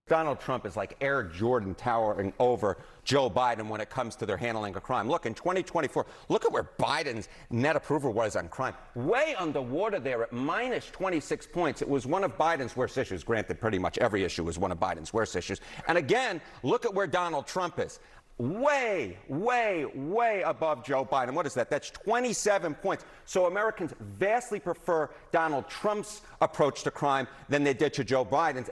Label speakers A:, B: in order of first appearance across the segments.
A: Donald Trump is like Air Jordan towering over Joe Biden when it comes to their handling of crime. Look, in 2024, look at where Biden's net approval was on crime. Way underwater there at minus 26 points. It was one of Biden's worst issues. Granted, pretty much every issue was one of Biden's worst issues. And again, look at where Donald Trump is. Way, way, way above Joe Biden. What is that? That's 27 points. So Americans vastly prefer Donald Trump's approach to crime than they did to Joe Biden's.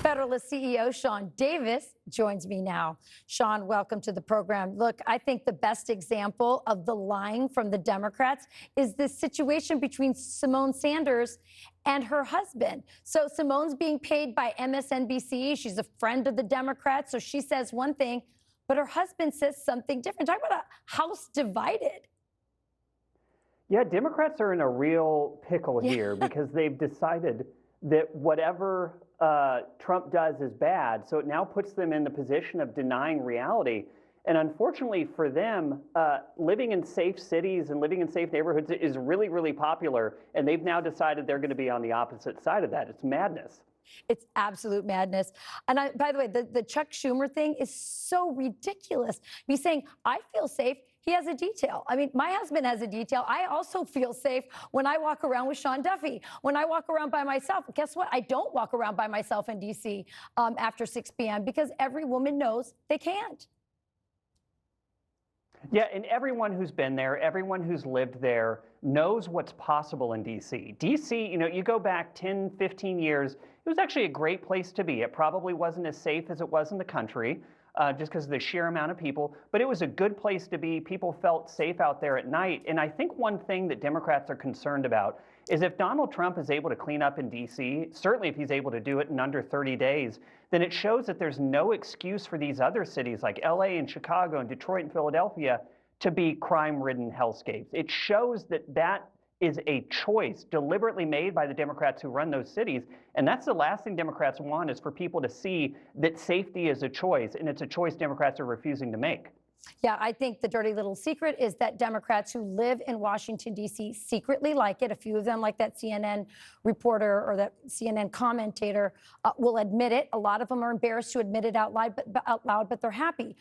B: Federalist CEO Sean Davis joins me now. Sean, welcome to the program. Look, I think the best example of the lying from the Democrats is this situation between Simone Sanders and her husband. So Simone's being paid by MSNBC. She's a friend of the Democrats. So she says one thing, but her husband says something different. Talk about a house divided.
C: Yeah, Democrats are in a real pickle here because they've decided that whatever Trump does is bad. So it now puts them in the position of denying reality. And unfortunately for them, living in safe cities and living in safe neighborhoods is really, really popular. And they've now decided they're going to be on the opposite side of that. It's madness.
B: It's absolute madness. And by the way, the Chuck Schumer thing is so ridiculous. He's saying, I feel safe. He has a detail. I mean, my husband has a detail. I also feel safe when I walk around with Sean Duffy. When I walk around by myself, guess what? I don't walk around by myself in D.C. After 6 p.m. because every woman knows they can't.
C: Yeah, and everyone who's been there, everyone who's lived there knows what's possible in D.C. D.C., you know, you go back 10, 15 years, it was actually a great place to be. It probably wasn't as safe as it was in the country. Just because of the sheer amount of people, but it was a good place to be. People felt safe out there at night. And I think one thing that Democrats are concerned about is if Donald Trump is able to clean up in D.C., certainly if he's able to do it in under 30 days, then it shows that there's no excuse for these other cities like L.A. and Chicago and Detroit and Philadelphia to be crime-ridden hellscapes. It shows that that is a choice deliberately made by the Democrats who run those cities. And that's the last thing Democrats want, is for people to see that safety is a choice, and it's a choice Democrats are refusing to make.
B: Yeah, I think the dirty little secret is that Democrats who live in Washington, D.C. secretly like it. A few of them, like that CNN reporter or that CNN commentator, will admit it. A lot of them are embarrassed to admit it out loud, but they're happy.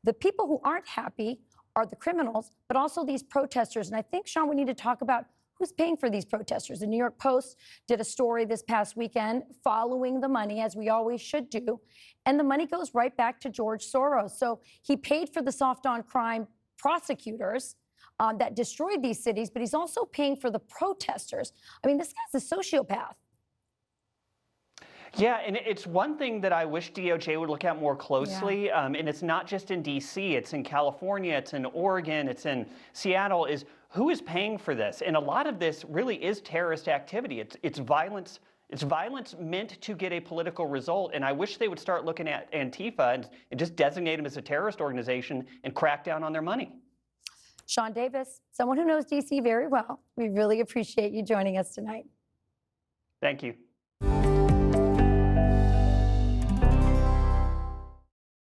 B: The people who aren't happy are the criminals, but also these protesters. And I think, Sean, we need to talk about who's paying for these protesters. The New York Post did a story this past weekend following the money, as we always should do. And the money goes right back to George Soros. So he paid for the soft on crime prosecutors that destroyed these cities, but he's also paying for the protesters. I mean, this guy's a sociopath.
C: Yeah, and it's one thing that I wish DOJ would look at more closely, and it's not just in D.C., it's in California, it's in Oregon, it's in Seattle, is who is paying for this? And a lot of this really is terrorist activity. It's violence. It's violence meant to get a political result, and I wish they would start looking at Antifa and just designate them as a terrorist organization and crack down on their money.
B: Sean Davis, someone who knows D.C. very well, we really appreciate you joining us tonight.
C: Thank you.